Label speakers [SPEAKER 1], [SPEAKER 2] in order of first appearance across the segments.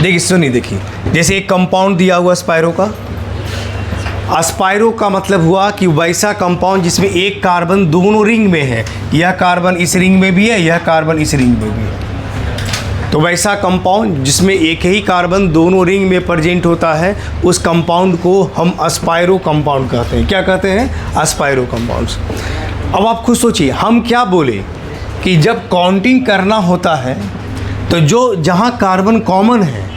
[SPEAKER 1] देखिए सुनिए, देखिए जैसे एक कंपाउंड दिया हुआ स्पायरो का, अस्पायरो का मतलब हुआ कि वैसा कंपाउंड जिसमें एक कार्बन दोनों रिंग में है, यह कार्बन इस रिंग में भी है, यह कार्बन इस रिंग में भी है। तो वैसा कंपाउंड जिसमें एक ही कार्बन दोनों रिंग में प्रेजेंट होता है, उस कंपाउंड को हम अस्पायरो कंपाउंड कहते हैं। क्या कहते हैं? अस्पायरो कंपाउंड्स। अब आप खुद सोचिए, हम क्या बोले कि जब काउंटिंग करना होता है तो जो जहाँ कार्बन कॉमन है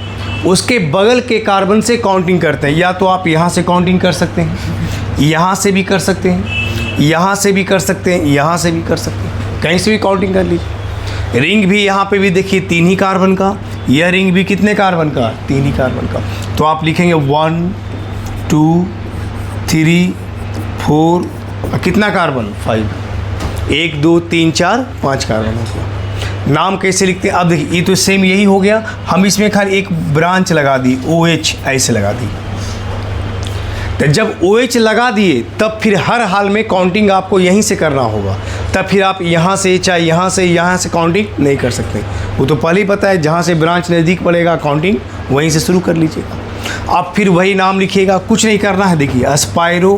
[SPEAKER 1] उसके बगल के कार्बन से काउंटिंग करते हैं। या तो आप यहाँ से काउंटिंग कर सकते हैं, यहाँ से भी कर सकते हैं, यहाँ से भी कर सकते हैं, यहाँ से भी कर सकते हैं, कहीं से भी काउंटिंग कर लीजिए। रिंग भी यहाँ पे भी देखिए 3 ही कार्बन का, यह रिंग भी कितने कार्बन का? 3 ही कार्बन का। तो आप लिखेंगे 1 2 3 4, कितना कार्बन? 5। 1 2 3 4 5 कार्बन हो गया। नाम कैसे लिखते हैं? अब देखिए, ये तो सेम यही हो गया, हम इसमें खाली एक ब्रांच लगा दी, OH ऐसे लगा दी। तो जब OH लगा दिए तब फिर हर हाल में काउंटिंग आपको यहीं से करना होगा। तब फिर आप यहाँ से, चाहे यहाँ से काउंटिंग नहीं कर सकते। वो तो पहले ही पता है, जहाँ से ब्रांच नज़दीक पड़ेगा काउंटिंग वहीं से शुरू कर लीजिएगा। आप फिर वही नाम लिखिएगा, कुछ नहीं करना है। देखिए अस्पायरो,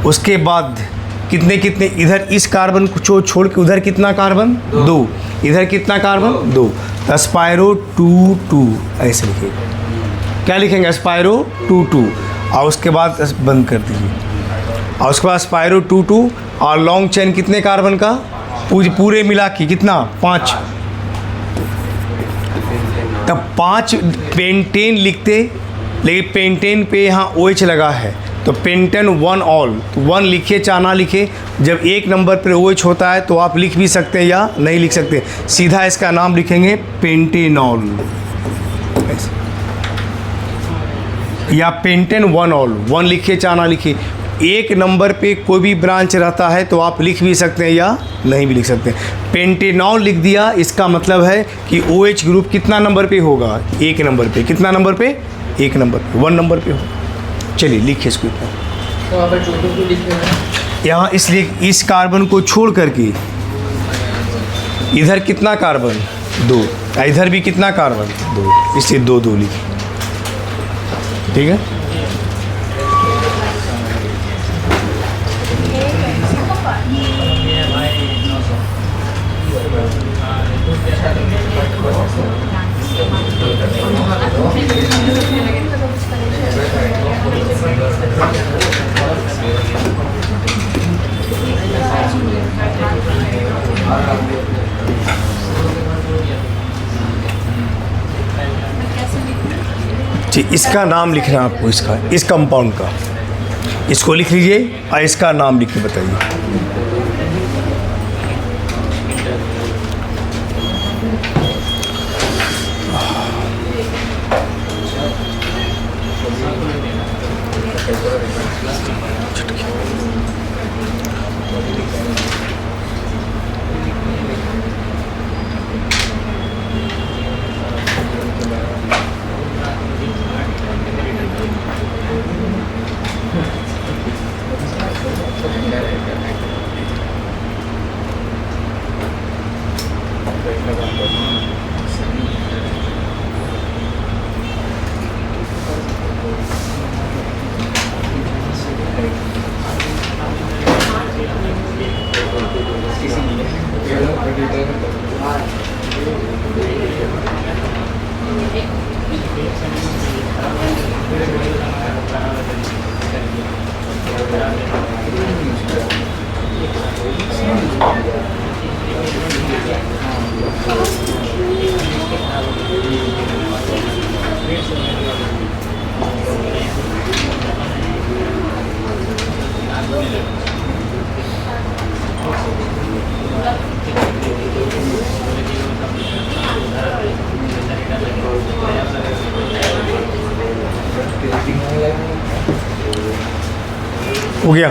[SPEAKER 1] उसके बाद कितने कितने, इधर इस कार्बन को छोड़ के उधर कितना कार्बन? 2। इधर कितना कार्बन? 2। अस्पायरो 2 2 ऐसे लिखेंगे। क्या लिखेंगे? अस्पायरो 2 2, और उसके बाद बंद कर दीजिए। और उसके बाद अस्पायरो 2 2, और लॉन्ग चेन कितने कार्बन का? पूरे मिला के कितना? 5। तब 5 पेंटेन लिखते, लेकिन पेंटेन पे यहाँ OH लगा है तो पेंटेन 1 ऑल, तो 1 लिखिए चाहे ना लिखिए। जब एक नंबर पर OH होता है तो आप लिख भी सकते हैं या नहीं लिख सकते, सीधा इसका नाम लिखेंगे पेंटेनॉल या पेंटेन 1 ऑल। 1 लिखिए चाहे ना लिखिए। एक नंबर पे कोई भी ब्रांच रहता है तो आप लिख भी सकते हैं या नहीं भी लिख सकते। पेंटेनॉल लिख दिया, इसका मतलब है कि OH ग्रुप कितना नंबर पे होगा? 1 नंबर पे। कितना नंबर पे? 1 नंबर पे, 1 नंबर पे होगा। चलिए लिखिए इसको इतना।
[SPEAKER 2] तो आप टोटल लिख रहे हैं
[SPEAKER 1] यहाँ, इसलिए इस कार्बन को छोड़ करके इधर कितना कार्बन? 2, इधर भी कितना कार्बन? 2, इसलिए 2 2 लिखिए। ठीक है। ठीक, इसका नाम लिखना है आपको, इसका, इस कंपाउंड का, इसको लिख लीजिए और इसका नाम लिख के बताइए। हो गया।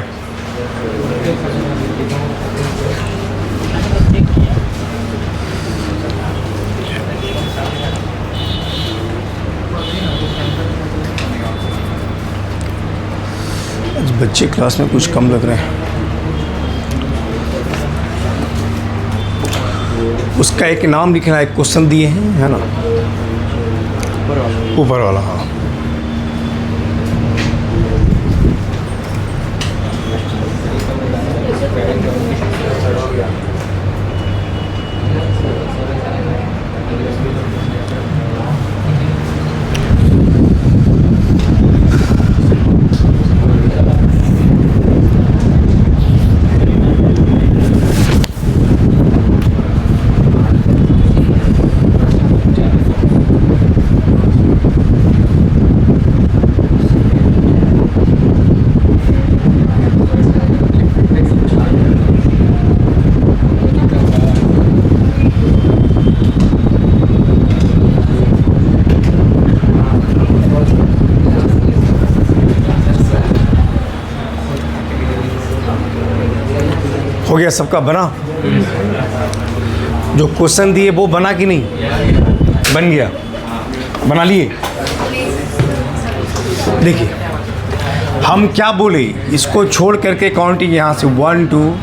[SPEAKER 1] आज बच्चे क्लास में कुछ कम लग रहे हैं। उसका एक नाम लिखना है, क्वेश्चन दिए हैं, है ना, ऊपर वाला। हाँ, हो गया सबका बना। जो क्वेश्चन दिए वो बना कि नहीं, बन गया, बना लिए। देखिए हम क्या बोले, इसको छोड़ करके काउंटिंग यहाँ से 1 2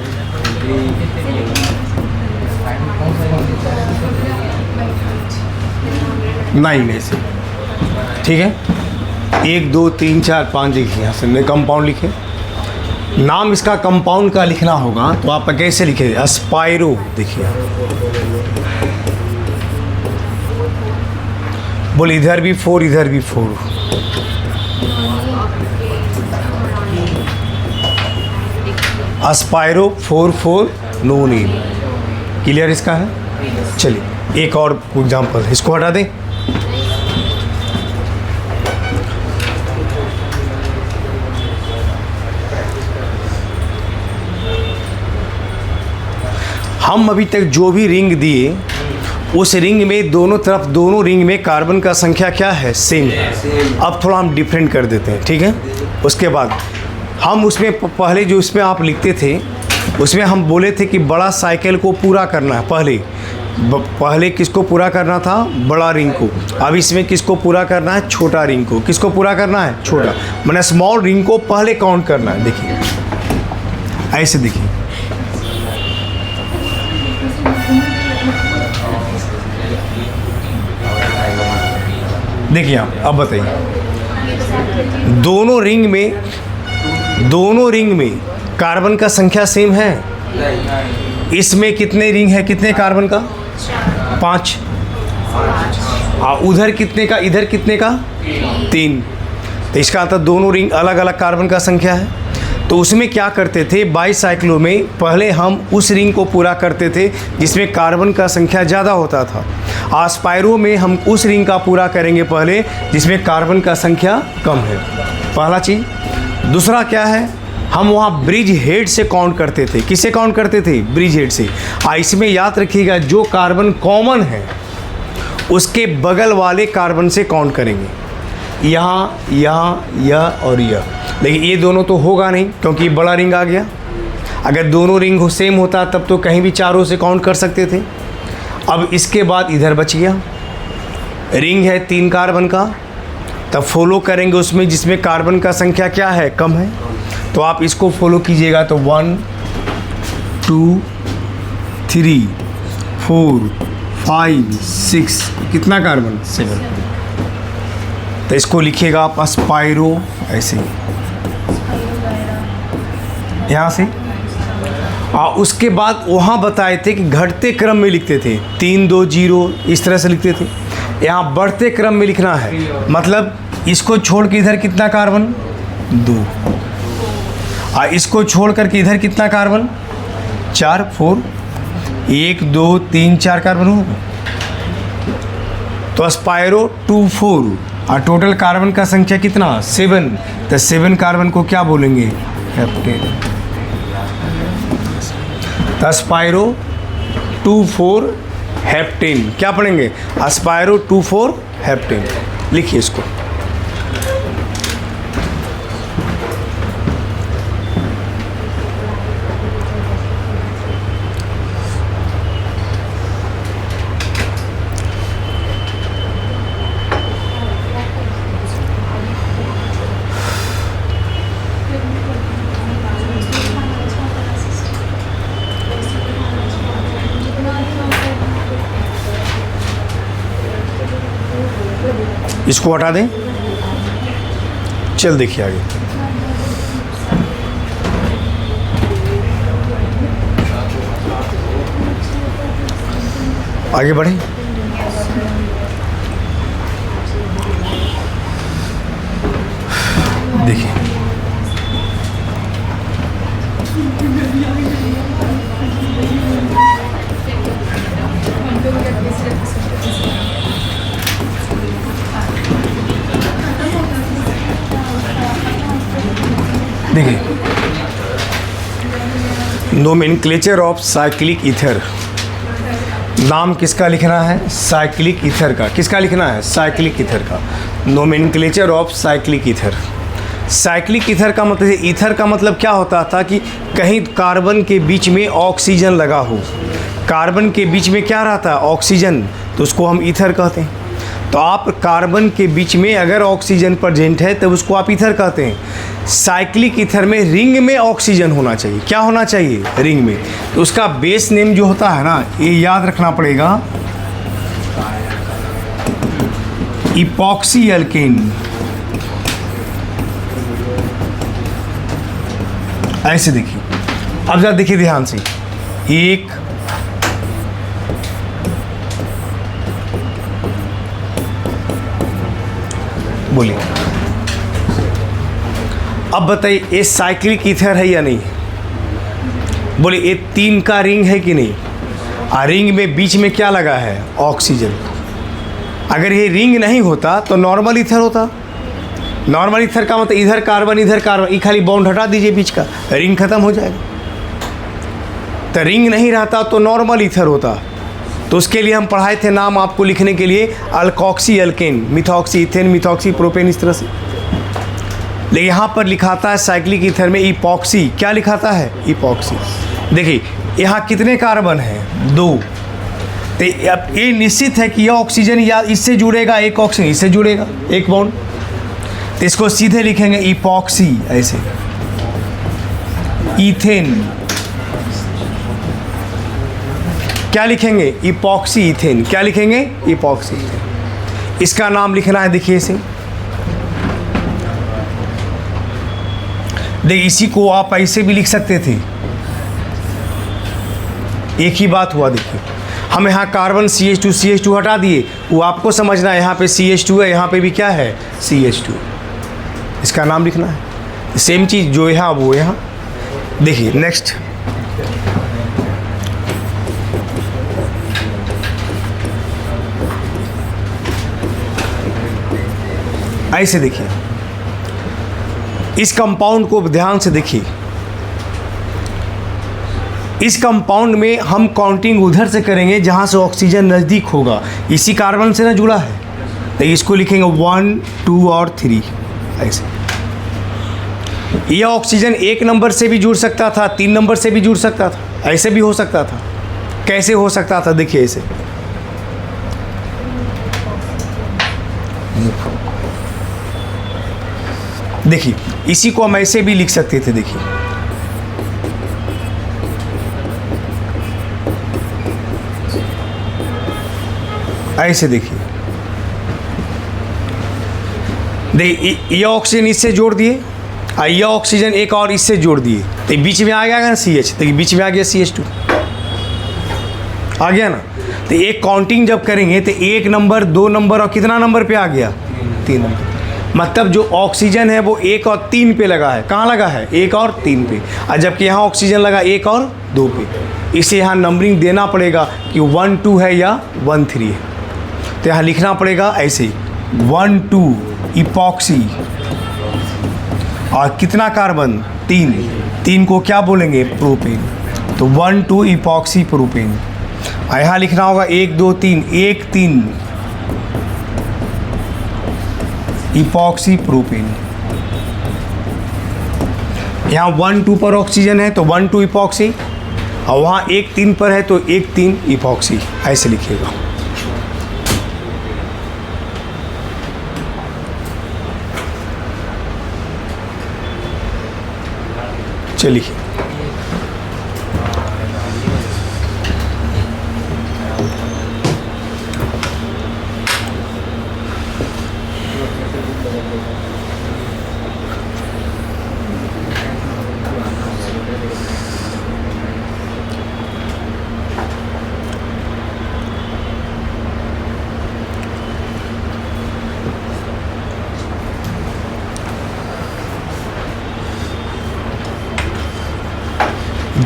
[SPEAKER 1] 9 ऐसे, ठीक है। 1 2 3 4 5 लिखिए, यहाँ से कंपाउंड लिखे। नाम इसका कंपाउंड का लिखना होगा, तो आप कैसे लिखे, अस्पायरो। देखिए बोले इधर भी 4, इधर भी 4। अस्पायरो 4 4 नो नेम। क्लियर इसका है। चलिए एक और एग्जांपल, इसको हटा दें। हम अभी तक जो भी रिंग दिए, उस रिंग में दोनों तरफ, दोनों रिंग में कार्बन का संख्या क्या है, सेम है। अब थोड़ा हम डिफरेंट कर देते हैं, ठीक है। उसके बाद हम उसमें पहले जो इसमें आप लिखते थे, उसमें हम बोले थे कि बड़ा साइकिल को पूरा करना है। पहले किसको पूरा करना था, बड़ा रिंग को। अब इसमें किसको पूरा करना है, छोटा रिंग को। किसको पूरा करना है, छोटा, मैंने स्मॉल रिंग को पहले काउंट करना है। देखिए ऐसे, देखिए देखिए आप, अब बताइए, दोनों रिंग में कार्बन का संख्या सेम है। इसमें कितने रिंग है, कितने कार्बन का, 5। उधर कितने का, इधर कितने का, 3। तो इसका मतलब दोनों रिंग अलग अलग कार्बन का संख्या है। तो उसमें क्या करते थे, बाईसाइक्लो में पहले हम उस रिंग को पूरा करते थे जिसमें कार्बन का संख्या ज़्यादा होता था। अस्पायरो में हम उस रिंग का पूरा करेंगे पहले जिसमें कार्बन का संख्या कम है, पहला चीज़। दूसरा क्या है, हम वहाँ ब्रिज हेड से काउंट करते थे। किससे काउंट करते थे, ब्रिज हेड से। इसमें याद रखिएगा, जो कार्बन कॉमन है उसके बगल वाले कार्बन से काउंट करेंगे, यहाँ, यहाँ, यह और यह। लेकिन ये दोनों तो होगा नहीं, क्योंकि बड़ा रिंग आ गया। अगर दोनों रिंग सेम होता तब तो कहीं भी चारों से काउंट कर सकते थे। अब इसके बाद इधर बच गया, रिंग है 3 कार्बन का, तब फॉलो करेंगे उसमें जिसमें कार्बन का संख्या क्या है, कम है। तो आप इसको फॉलो कीजिएगा, तो 1 2 3 4 5 6, कितना कार्बन, 7। तो इसको लिखिएगा आप अस्पायरो, ऐसे ही यहाँ से। उसके बाद वहाँ बताए थे कि घटते क्रम में लिखते थे, 3 2 0 इस तरह से लिखते थे। यहाँ बढ़ते क्रम में लिखना है, मतलब इसको छोड़ के इधर कितना कार्बन, 2। इसको छोड़ करके इधर कितना कार्बन, 4 4, 1 2 3 4 कार्बन होगा। तो अस्पायरो 2 4, और टोटल कार्बन का संख्या कितना, 7। तो 7 कार्बन को क्या बोलेंगे, हेप्टेन। अस्पायरो 2 4 हेप्टेन, क्या पढ़ेंगे, अस्पायरो 2 4 हेप्टेन। लिखिए इसको। इसको हटा दें। चल देखिए आगे। आगे बढ़ें। देखिए देखिए नोमेनक्लेचर ऑफ साइक्लिक ईथर। नाम किसका लिखना है? साइक्लिक ईथर का। किसका लिखना है? साइक्लिक ईथर का। Nomenclature of cyclic ether. Cyclic ether का मतलब, ईथर का मतलब क्या होता था कि कहीं कार्बन के बीच में ऑक्सीजन लगा हो। कार्बन के बीच में क्या रहता है? ऑक्सीजन, तो उसको हम ईथर कहते हैं। तो आप कार्बन के बीच में अगर ऑक्सीजन प्रेजेंट है तब उसको आप ईथर कहते हैं। साइक्लिक ईथर में रिंग में ऑक्सीजन होना चाहिए। क्या होना चाहिए? रिंग में। तो उसका बेस नेम जो होता है ना, ये याद रखना पड़ेगा, इपॉक्सी एल्केन। ऐसे देखिए, अब जरा देखिए ध्यान से। एक, बोलिए, अब बताइए ये साइक्लिक ईथर है या नहीं? बोलिए ये 3 का रिंग है कि नहीं? रिंग में बीच में क्या लगा है? ऑक्सीजन। अगर ये रिंग नहीं होता तो नॉर्मल ईथर होता। नॉर्मल ईथर का मतलब इधर कार्बन इधर कार्बन, ये खाली बॉन्ड हटा दीजिए बीच का, रिंग खत्म हो जाएगा। तो रिंग नहीं रहता तो नॉर्मल ईथर होता। तो उसके लिए हम पढ़ाए थे नाम आपको लिखने के लिए, alkoxy alkane, methoxy ethane, methoxy propane, इस तरह से। लेकिन यहाँ पर लिखाता है साइक्लिक ईथर में इपॉक्सी। क्या लिखाता है? इपॉक्सी। देखिए यहाँ कितने कार्बन हैं? 2। तो अब ये निश्चित है कि यह ऑक्सीजन या इससे जुड़ेगा, एक ऑक्सीजन इससे जुड़ेगा, एक बॉन्ड। तो इसको सीधे लिखेंगे इपॉक्सी, ऐसे। इथेन, क्या लिखेंगे? Epoxy ethane. क्या लिखेंगे? Epoxy ethane. इसका नाम लिखना है, देखिए इसे। देखिए इसी को आप ऐसे भी लिख सकते थे, एक ही बात हुआ। देखिए हम यहाँ कार्बन CH2 हटा दिए, वो आपको समझना है। यहाँ पे CH2 है, यहाँ पे भी क्या है? CH2। इसका नाम लिखना है। सेम चीज़ जो यहाँ वो यहाँ। देखिए नेक्स्ट, ऐसे देखिए इस कंपाउंड को ध्यान से देखिए। इस कंपाउंड में हम काउंटिंग उधर से करेंगे जहां से ऑक्सीजन नज़दीक होगा। इसी कार्बन से ना जुड़ा है, तो इसको लिखेंगे 1, 2 और 3, ऐसे। यह ऑक्सीजन 1 नंबर से भी जुड़ सकता था, 3 नंबर से भी जुड़ सकता था, ऐसे भी हो सकता था। कैसे हो सकता था? देखिए ऐसे। देखिए इसी को हम ऐसे भी लिख सकते थे। देखिए ऐसे, देखिए ये ऑक्सीजन इससे जोड़ दिए, ये ऑक्सीजन एक और इससे जोड़ दिए, तो बीच में आ गया ना CH, तो बीच में आ गया CH2, आ गया ना। तो एक काउंटिंग जब करेंगे तो 1 नंबर, 2 नंबर और कितना नंबर पे आ गया? 3 नंबर। मतलब जो ऑक्सीजन है वो 1 और 3 पे लगा है। कहाँ लगा है? 1 और 3 पे। और जबकि यहाँ ऑक्सीजन लगा 1 और 2 पे। इसे यहाँ नंबरिंग देना पड़ेगा कि 1, 2 है या 1, 3 है। तो यहाँ लिखना पड़ेगा ऐसे 1, 2 इपॉक्सी, और कितना कार्बन? 3 को क्या बोलेंगे? प्रोपेन। तो 1, 2 इपॉक्सी प्रोपेन। यहाँ लिखना होगा 1, 2, 3, 1, 3 इपॉक्सी प्रोपेन। यहाँ 1, 2 पर ऑक्सीजन है तो 1, 2 इपॉक्सी, और वहाँ 1, 3 पर है तो 1, 3 इपॉक्सी, ऐसे लिखिएगा। चलिए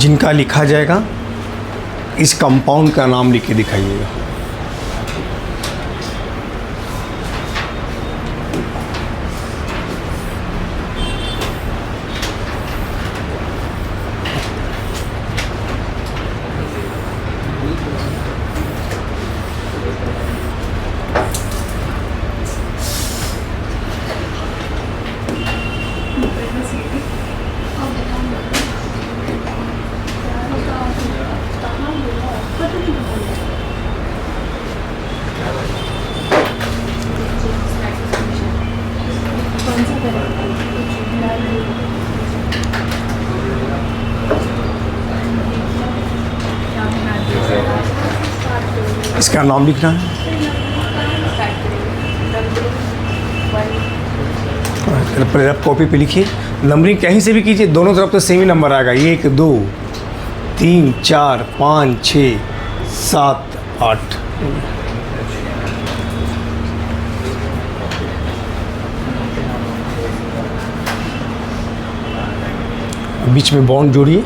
[SPEAKER 1] जिनका लिखा जाएगा इस कंपाउंड का नाम लिख के दिखाइएगा। इसका नाम लिखना है। पहले आप कॉपी पे लिखिए, नंबरिंग कहीं से भी कीजिए, दोनों तरफ तो सेम ही नंबर आएगा। 1 2 3 4 5 6 7 8। बीच में बॉन्ड जोड़िए।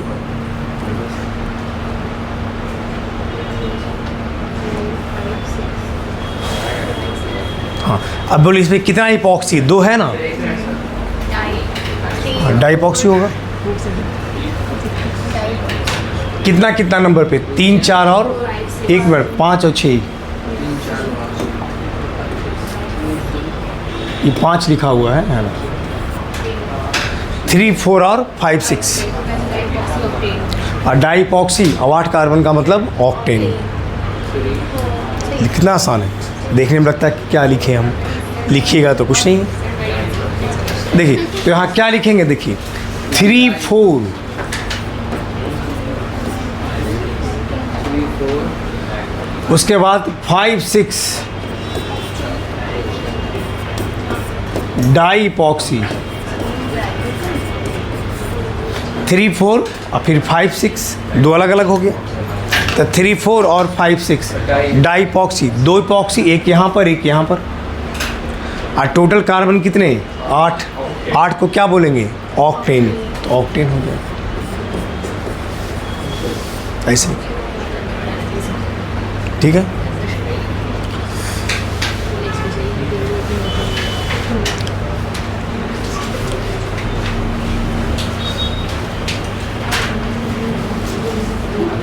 [SPEAKER 1] हाँ, अब बोलिए इसमें कितना इपॉक्सी? 2 है ना, डाइपॉक्सी होगा कितना कितना नंबर पे? 3 4 और 1 मिनट 5 और 6। ये 5 लिखा हुआ है ना। 3 4 और 5 6। और डाइपॉक्सी 8 कार्बन का मतलब ऑक्टेन। लिखना आसान है, देखने में लगता है कि क्या लिखे हम, लिखिएगा तो कुछ नहीं है। देखिए तो यहाँ क्या लिखेंगे, देखिए 3 4 उसके बाद 5 6 डाइपॉक्सी, 3 4 और फिर 5 6, 2 अलग अलग हो गया। तो 3 4 और 5 6 डाइपॉक्सी, 2 इपॉक्सी, एक यहाँ पर एक यहाँ पर। और टोटल कार्बन कितने? 8। 8 को क्या बोलेंगे? ऑक्टेन। तो ऑक्टेन हो गया ऐसे, ठीक है।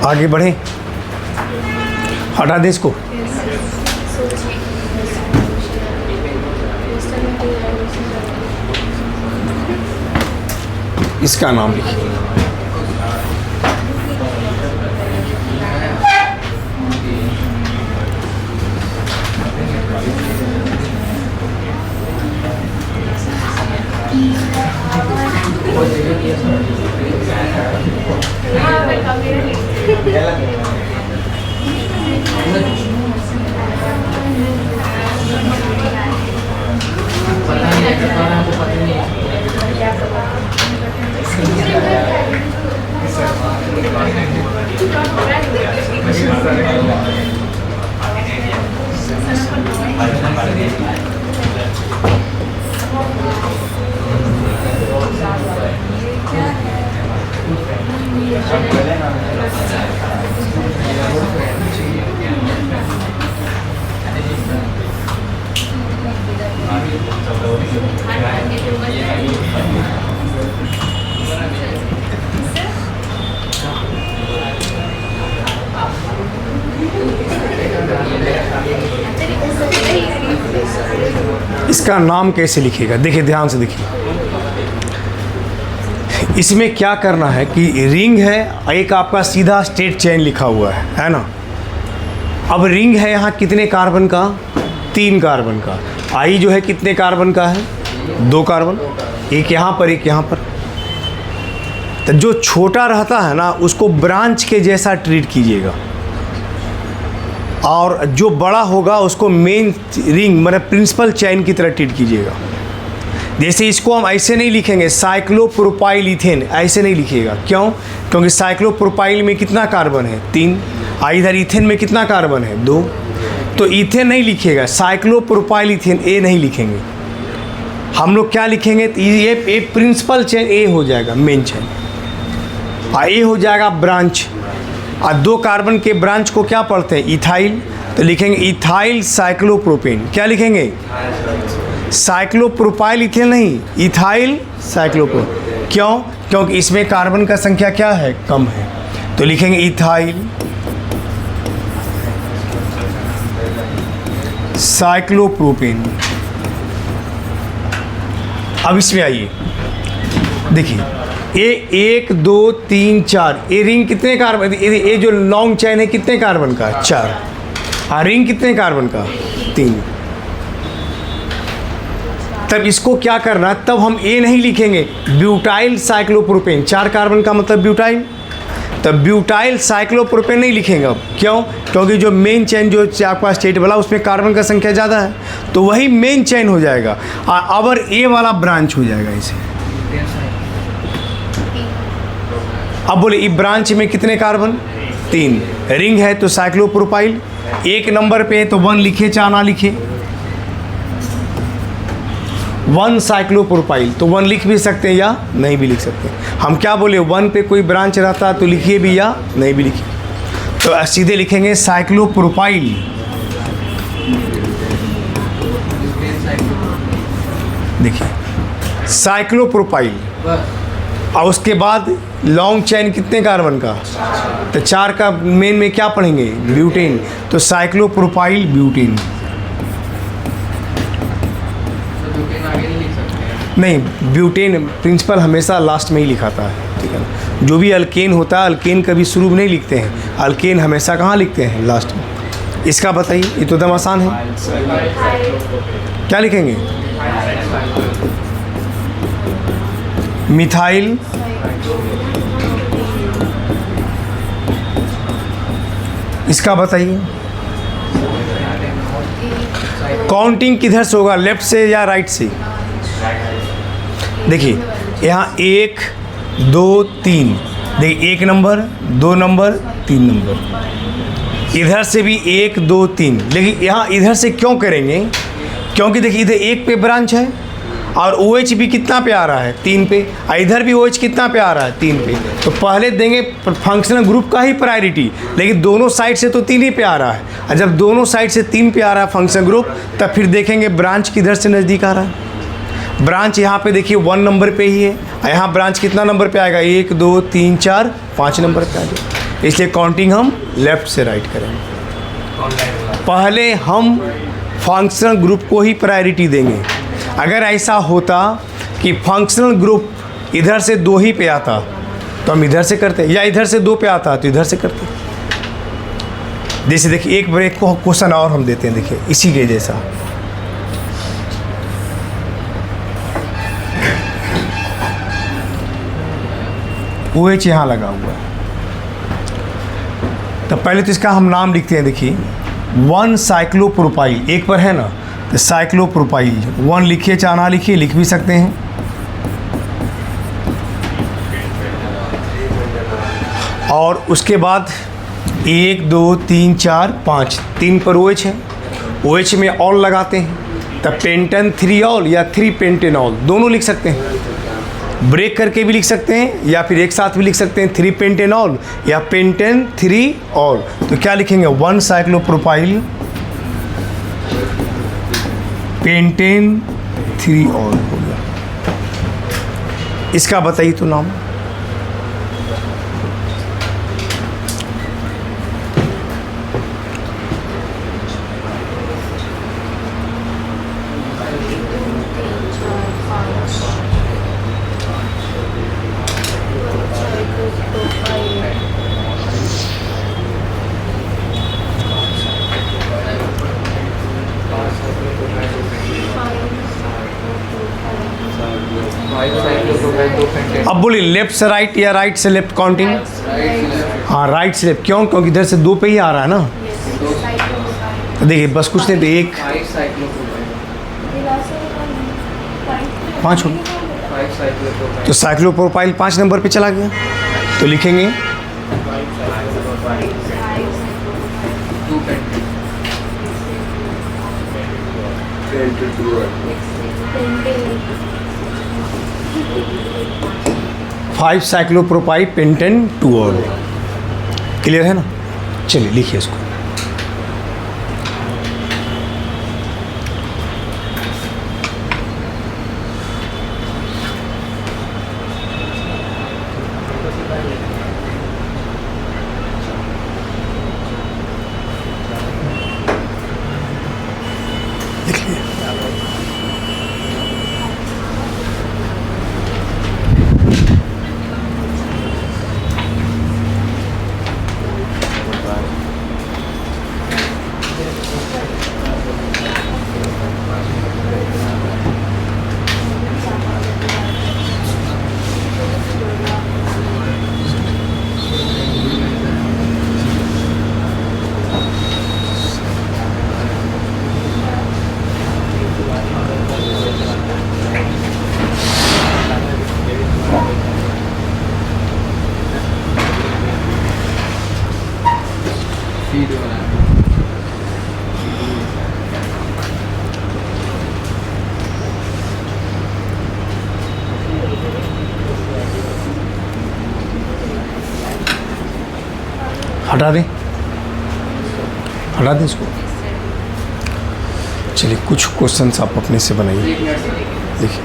[SPEAKER 1] आगे बढ़े, हटा दें इसको। इसका नाम लिखिए। इसका नाम कैसे लिखेगा? देखिए ध्यान से देखिए, इसमें क्या करना है कि रिंग है, एक आपका सीधा स्ट्रेट चेन लिखा हुआ है ना। अब रिंग है यहाँ कितने कार्बन का? 3 कार्बन का। आई जो है कितने कार्बन का है? 2 कार्बन, एक यहाँ पर एक यहाँ पर। तो जो छोटा रहता है ना उसको ब्रांच के जैसा ट्रीट कीजिएगा, और जो बड़ा होगा उसको मेन रिंग मतलब प्रिंसिपल चेन की तरह ट्रीट कीजिएगा। जैसे इसको हम ऐसे नहीं लिखेंगे साइक्लोप्रोपाइल इथेन, ऐसे नहीं लिखिएगा। क्यों? क्योंकि साइक्लोप्रोपाइल में कितना कार्बन है? 3। इधर इथेन में कितना कार्बन है? 2। तो इथेन नहीं लिखिएगा, साइक्लोप्रोपाइल इथेन ए नहीं लिखेंगे। हम लोग क्या लिखेंगे? ये प्रिंसिपल चेन ए हो जाएगा, मेन चेन। ये हो जाएगा ब्रांच। और 2 कार्बन के ब्रांच को क्या पढ़ते हैं? इथाइल। तो लिखेंगे इथाइल साइक्लोप्रोपेन। क्या लिखेंगे? साइक्लोप्रोपाइल इथेन नहीं, इथाइल साइक्लोप्रोपेन। क्यों? क्योंकि इसमें कार्बन का संख्या क्या है? कम है। तो लिखेंगे इथाइल साइक्लोप्रोपेन। अब इसमें आइए, देखिए ये 1 2 3 4, ये रिंग कितने कार्बन, ये जो लॉन्ग चेन है कितने कार्बन का? 4। और रिंग कितने कार्बन का? 3। तब इसको क्या करना, तब हम ए नहीं लिखेंगे, ब्यूटाइल साइक्लोप्रोपेन। 4 कार्बन का मतलब ब्यूटाइल, तब ब्यूटाइल साइक्लोप्रोपेन नहीं लिखेंगे अब। क्यों? क्योंकि जो मेन चेन जो आपका स्टेट वाला उसमें कार्बन का संख्या ज़्यादा है, तो वही मेन चेन हो जाएगा और ए वाला ब्रांच हो जाएगा इसे। अब बोले इस ब्रांच में कितने कार्बन? 3। रिंग है तो साइक्लोप्रोपाइल। 1 नंबर पे है तो 1 लिखे चाहे ना लिखे, 1 साइक्लोप्रोपाइल, तो 1 लिख भी सकते हैं या नहीं भी लिख सकते हैं। हम क्या बोले, 1 पे कोई ब्रांच रहता तो लिखिए भी या नहीं भी लिखिए। तो सीधे लिखेंगे साइक्लोप्रोपाइल। देखिए साइक्लोप्रोपाइल। और उसके बाद लॉन्ग चेन कितने कार्बन का? तो 4 का मेन में क्या पढ़ेंगे? ब्यूटेन। तो साइक्लोप्रोपाइल ब्यूटेन। नहीं, ब्यूटेन प्रिंसिपल हमेशा लास्ट में ही लिखाता है, ठीक है ना। जो भी अल्केन होता है, अल्केन कभी शुरू में नहीं लिखते हैं, अल्केन हमेशा कहाँ लिखते हैं? लास्ट में। इसका बताइए, ये तो एकदम आसान है। क्या लिखेंगे? मिथाइल इसका बताइए। काउंटिंग किधर से होगा, लेफ्ट से या राइट से? देखिए यहाँ 1 2 3, देखिए 1 नंबर 2 नंबर 3 नंबर। इधर से भी 1 2 3, लेकिन यहाँ इधर से क्यों करेंगे? क्योंकि देखिए इधर 1 पे ब्रांच है और OH भी कितना पे आ रहा है? 3 पे। और इधर भी OH कितना पे आ रहा है? 3 पे। तो पहले देंगे फंक्शनल ग्रुप का ही प्रायोरिटी, लेकिन दोनों साइड से तो 3 ही पे आ रहा है। और जब दोनों साइड से 3 पे आ रहा है फंक्शनल ग्रुप, तब फिर देखेंगे ब्रांच किधर से नज़दीक आ रहा है। ब्रांच यहाँ पे देखिए 1 नंबर पे ही है, और यहाँ ब्रांच कितना नंबर पे आएगा? 1 2 3 4 5 नंबर पे आएगा। इसलिए काउंटिंग हम लेफ़्ट से राइट करेंगे। पहले हम फंक्शनल ग्रुप को ही प्रायोरिटी देंगे। अगर ऐसा होता कि फंक्शनल ग्रुप इधर से 2 ही पे आता तो हम इधर से करते, या इधर से 2 पे आता तो इधर से करते। जैसे देखिए एक ब्रेक को क्वेश्चन और हम देते हैं, देखिए इसी के जैसा। OH यहाँ लगा हुआ है, तो पहले तो इसका हम नाम लिखते हैं। देखिए 1 साइक्लोप्रोपाइल, एक पर है ना, तो साइक्लोप्रोपाइल 1 लिखिए चाहे ना लिखिए, लिख भी सकते हैं। और उसके बाद 1 2 3 4 5, 3 पर OH है, OH में ऑल लगाते हैं, तब पेंटन 3 ऑल या 3 पेंटेनॉल दोनों लिख सकते हैं। ब्रेक करके भी लिख सकते हैं या फिर एक साथ भी लिख सकते हैं, 3 पेंटेनॉल या पेंटेन 3 ऑल। तो क्या लिखेंगे? 1 साइक्लोप्रोपाइल पेंटेन 3 ऑल हो गया। इसका बताइए तो नाम। अब बोलिए लेफ्ट से राइट या राइट से लेफ्ट काउंटिंग? हाँ राइट से लेफ्ट। क्यों? क्योंकि इधर से 2 पे ही आ रहा है ना। तो देखिए बस कुछ नहीं, तो 1 5 हो, तो साइक्लोप्रोपाइल 5 नंबर पे चला गया। तो लिखेंगे 5 साइक्लोप्रोपाई पेंटेन 2 ऑल। क्लियर है ना? चलिए लिखिए इसको। हटा दें, हटा दें इसको। चलिए कुछ क्वेश्चंस आप अपने से बनाइए। देखिए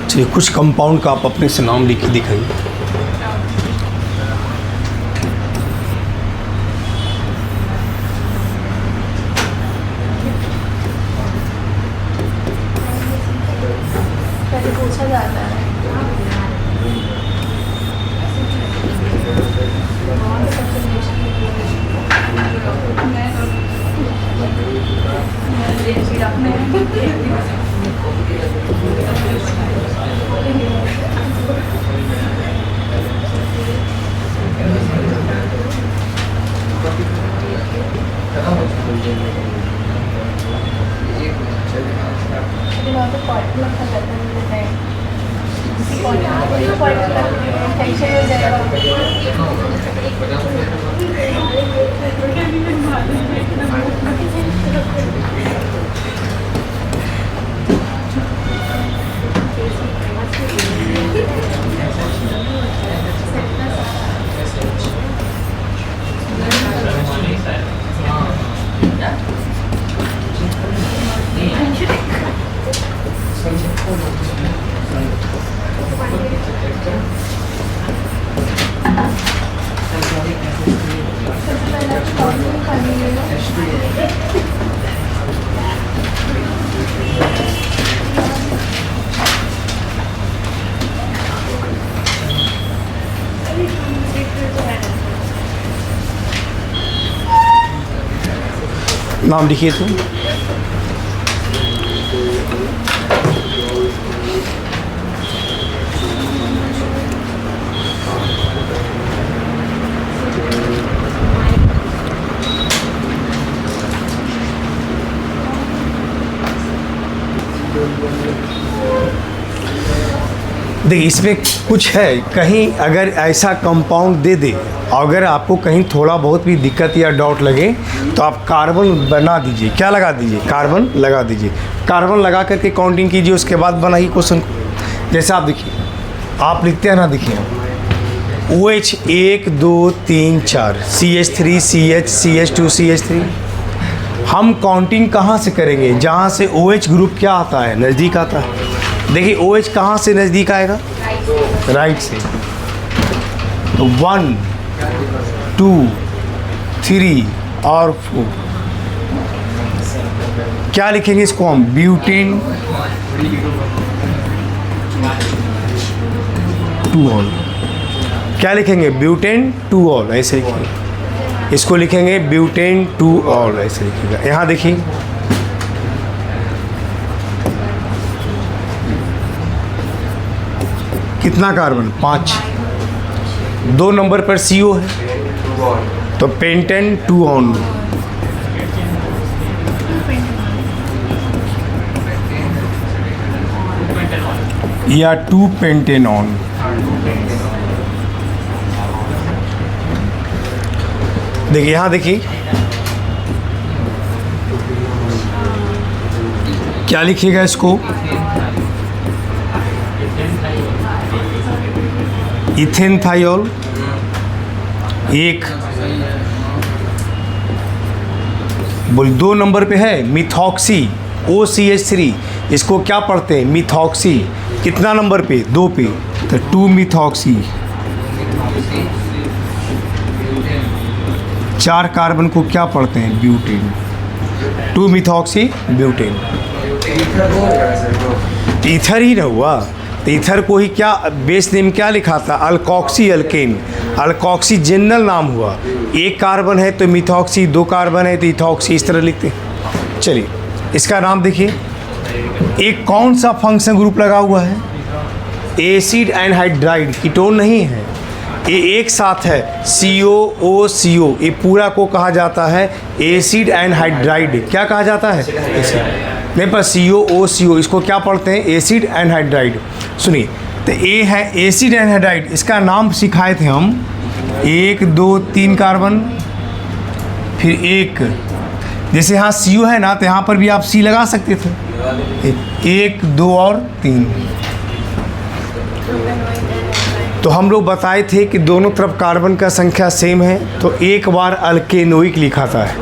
[SPEAKER 1] चलिए कुछ कंपाउंड का आप अपने से नाम लिख के दिखाइए।
[SPEAKER 3] पहले पूछा जाता है।
[SPEAKER 1] नाम लिखिए तो। देखिए इसमें कुछ है, कहीं अगर ऐसा कंपाउंड दे दे, अगर आपको कहीं थोड़ा बहुत भी दिक्कत या डाउट लगे तो आप कार्बन बना दीजिए। क्या लगा दीजिए? कार्बन लगा दीजिए। कार्बन लगा करके काउंटिंग कीजिए, उसके बाद बनाइए क्वेश्चन को। जैसे आप देखिए, आप लिखते हैं ना, देखिए OH 1 2 3 4 CH3 CH CH2 CH3। हम काउंटिंग कहाँ से करेंगे? जहाँ से OH ग्रुप क्या आता है, नज़दीक आता है। देखिए OH कहाँ से नज़दीक आएगा? राइट से। तो 1 2 3 और 4 क्या लिखेंगे इसको हम? Butane 2 all. क्या लिखेंगे? ब्यूटेन 2 ऑल, ऐसे लिखेंगे। इसको लिखेंगे ब्यूटेन 2 ऑल, ऐसे लिखिएगा। यहाँ देखिए कितना कार्बन? 5। 2 नंबर पर CO है। तो पेंटेन 2 ऑन, या 2 पेंटेनॉन। देखिए यहाँ देखिए क्या लिखिएगा इसको, इथेनथाइल एक, बोल 2 नंबर पे है मिथॉक्सी OCH3, इसको क्या पढ़ते हैं मिथॉक्सी, कितना नंबर पे 2 पे, तो 2 मिथॉक्सी। 4 कार्बन को क्या पढ़ते हैं ब्यूटेन, 2 मिथॉक्सी ब्यूटेन। ईथर ही ना हुआ, तो ईथर को ही क्या बेस नेम क्या लिखा था, अल्कोक्सी अल्केन, अल्कोक्सी जनरल नाम हुआ। 1 कार्बन है तो मिथॉक्सी, 2 कार्बन है तो इथॉक्सी, इस तरह लिखते हैं। चलिए इसका नाम देखिए, एक कौन सा फंक्शन ग्रुप लगा हुआ है, एसिड एनहाइड्राइड, कीटोन नहीं है, ये एक साथ है COOCO, ये पूरा को कहा जाता है एसिड एनहाइड्राइड। क्या कहा जाता है, एसिड नहीं पर COOCO, इसको क्या पढ़ते हैं एसिड एनहाइड्राइड। सुनिए तो ये है एसिड एनहाइड्राइड, इसका नाम सिखाए थे हम, 1 2 3 कार्बन, फिर 1, जैसे यहाँ CO है ना तो यहाँ पर भी आप C लगा सकते थे, 1 2 और 3। तो हम लोग बताए थे कि दोनों तरफ कार्बन का संख्या सेम है तो एक बार अल्केनोइक लिखा था है,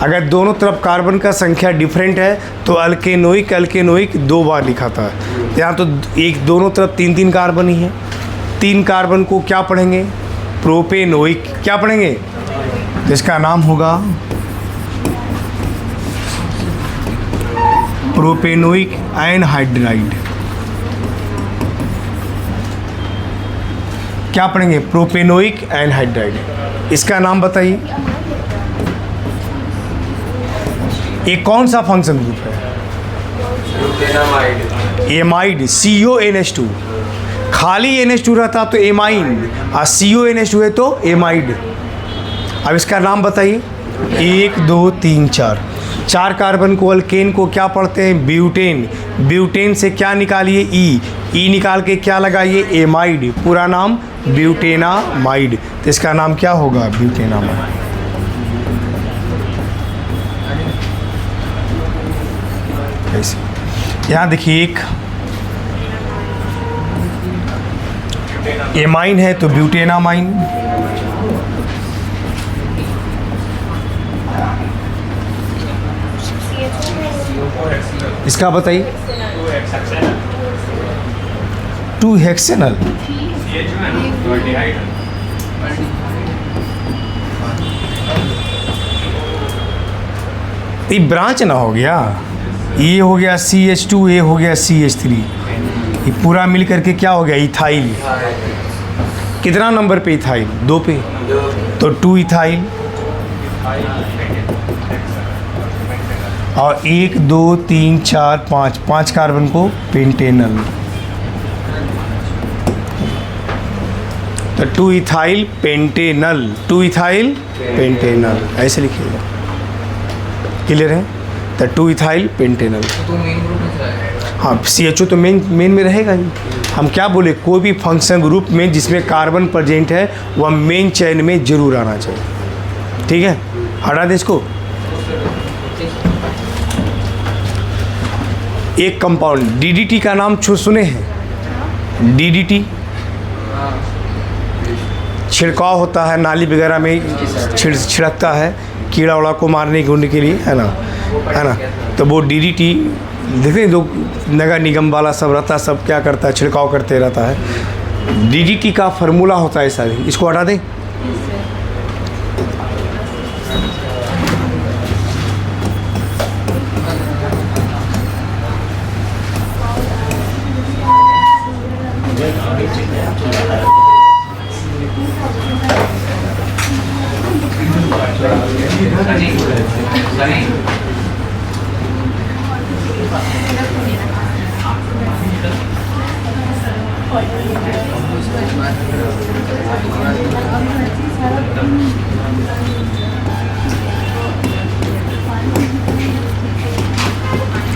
[SPEAKER 1] अगर दोनों तरफ कार्बन का संख्या डिफरेंट है तो अल्केनोइक 2 बार लिखा था। यहाँ तो एक दोनों तरफ 3 कार्बन ही है, 3 कार्बन को क्या पढ़ेंगे प्रोपेनोइक, क्या पढ़ेंगे, तो इसका नाम होगा प्रोपेनोइक एनहाइड्राइड। क्या पढ़ेंगे प्रोपेनोइक एनहाइड्राइड, इसका नाम बताइए। ये कौन सा फंक्शन ग्रुप है, एमाइड, CONH2, खाली NH2 रहता तो एमाइन, और CONH2 है तो एमाइड। अब इसका नाम बताइए, 1 2 3 4 कार्बन को अल्केन को क्या पढ़ते हैं ब्यूटेन, ब्यूटेन से क्या निकालिए ई निकाल के क्या लगाइए एमाइड, पूरा नाम ब्यूटेनामाइड, तो इसका नाम क्या होगा ब्यूटेनामाइड। ऐसे यहाँ देखिए एक एमाइन है तो ब्यूटेनामाइन, इसका बताइए 2 हेक्सेनल, ये ब्रांच ना हो गया, ये हो गया CH2, ये हो गया CH3, ये पूरा मिल करके क्या हो गया इथाइल। कितना नंबर पे इथाइल 2 पे, तो 2 इथाइल, और 1 2 3 4 5 कार्बन को पेंटेनल, तो 2 इथाइल पेंटेनल, 2 इथाइल पेंटेनल, ऐसे लिखिएगा, क्लियर है, तो 2 इथाइल पेंटेनल।
[SPEAKER 2] तो मेन ग्रुप में जाएगा,
[SPEAKER 1] हाँ CHO तो मेन में रहेगा ही। हम क्या बोले, कोई भी फंक्शन ग्रुप में जिसमें कार्बन प्रेजेंट है वह मेन चेन में जरूर आना चाहिए, ठीक है। हटा दें इसको। एक कंपाउंड DDT का नाम सुने हैं, DDT छिड़काव होता है नाली वगैरह में, छिड़कता है कीड़ा उड़ा को मारने ढूंढने के लिए, है ना, तो वो DDT देखते हैं, जो नगर निगम वाला सब रहता है, सब क्या करता है छिड़काव करते रहता है। DDT का फार्मूला होता है सारी, इसको हटा दें।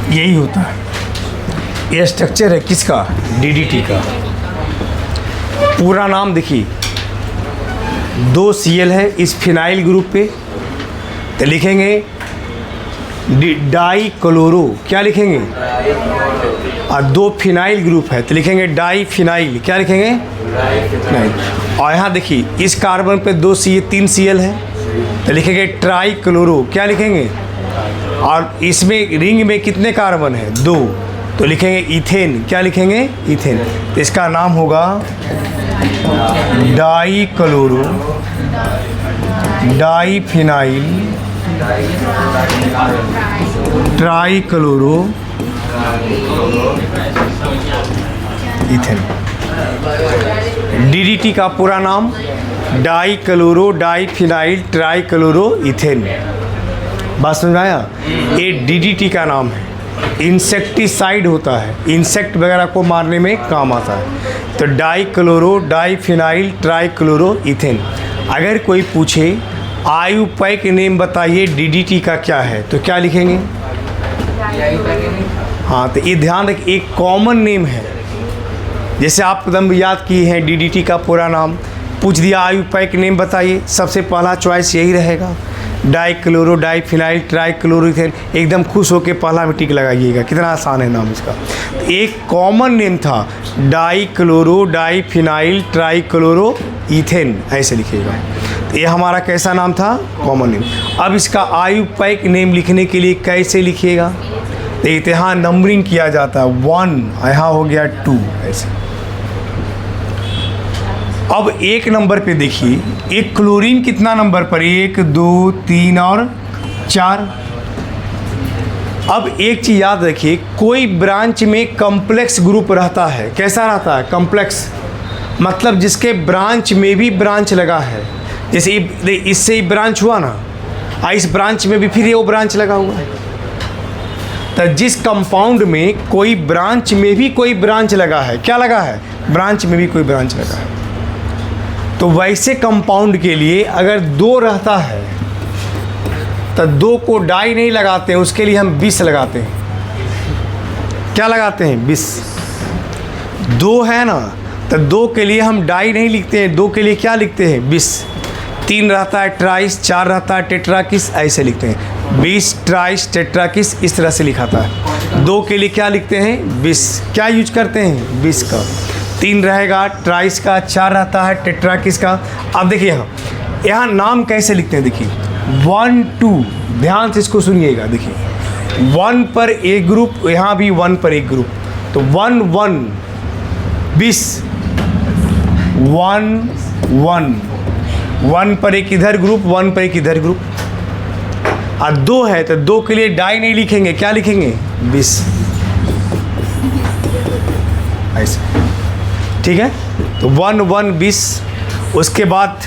[SPEAKER 1] यही होता है, ये स्ट्रक्चर है किसका, डीडीटी का। पूरा नाम देखिए, 2 Cl है इस फिनाइल ग्रुप पे, तो लिखेंगे डाई क्लोरो, क्या लिखेंगे, और 2 फिनाइल ग्रुप है तो लिखेंगे डाई फिनाइल, क्या लिखेंगे, नहीं। और यहाँ देखिए इस कार्बन पे 3 Cl है तो लिखेंगे ट्राई क्लोरो, क्या लिखेंगे, और इसमें रिंग में कितने कार्बन है, 2, तो लिखेंगे इथेन, क्या लिखेंगे, इथेन। तो इसका नाम होगा di chloro di phenyl tri chloro ethane. DDT का पूरा नाम di chloro di phenyl tri chloro ethane. बात समझ में आया? ये डीडीटी का नाम है, इंसेक्टिसाइड होता है, इंसेक्ट वगैरह को मारने में काम आता है। तो di chloro di phenyl tri chloro ethane. अगर कोई पूछे आयुपैक नेम बताइए डीडीटी का क्या है, तो क्या लिखेंगे, हाँ, तो ये ध्यान रखिए, एक कॉमन नेम है। जैसे आप एकदम याद किए हैं डीडीटी का पूरा नाम, पूछ दिया आयुपैक नेम बताइए, सबसे पहला चॉइस यही रहेगा, di chloro di phenyl tri chloroethane. एकदम खुश होकर पहला में टिक लगाइएगा, कितना आसान है नाम इसका। एक कॉमन नेम था di chloro di phenyl tri chloro ethane, ऐसे लिखिएगा। तो ये हमारा कैसा नाम था, कॉमन नेम। अब इसका आयुपैक नेम लिखने के लिए कैसे लिखिएगा, देखते यहाँ नंबरिंग किया जाता है, 1, यहाँ हो गया 2, ऐसे। अब 1 नंबर पे देखिए, एक क्लोरीन कितना नंबर पर, 1 2 3 और 4। अब एक चीज़ याद रखिए, कोई ब्रांच में कॉम्प्लेक्स ग्रुप रहता है, कैसा रहता है, कॉम्प्लेक्स, मतलब जिसके ब्रांच में भी ब्रांच लगा है। जैसे इससे ही ब्रांच हुआ ना, इस ब्रांच में भी फिर ये वो ब्रांच लगा हुआ है। तो जिस कंपाउंड में कोई ब्रांच में भी कोई ब्रांच लगा है, क्या लगा है, ब्रांच में भी कोई ब्रांच लगा है, तो वैसे कंपाउंड के लिए अगर 2 रहता है तो 2 को डाई नहीं लगाते हैं, उसके लिए हम 20 लगाते हैं। क्या लगाते हैं, 20। 2 है ना, तो 2 के लिए हम डाई नहीं लिखते हैं, 2 के लिए क्या लिखते हैं, 20। 3 रहता है ट्राइस, 4 रहता है टेट्राकिस, ऐसे लिखते हैं, 20 ट्राइस टेट्राकिस, इस तरह से लिखाता है। 2 के लिए क्या लिखते हैं, 20, क्या यूज करते हैं, 20 का। 3 रहेगा ट्राइस का, 4 रहता है टेट्राकिस का। अब देखिए यहाँ नाम कैसे लिखते हैं, देखिए 1 2, ध्यान से इसको सुनिएगा। देखिए 1 पर एक ग्रुप, यहाँ भी 1 पर एक ग्रुप, तो 1 1 20, 1 1 1 पर एक इधर ग्रुप, 1 पर एक इधर ग्रुप। और 2 है तो 2 के लिए डाई नहीं लिखेंगे, क्या लिखेंगे, 20, ऐसे, ठीक है। तो 1 1 20। उसके बाद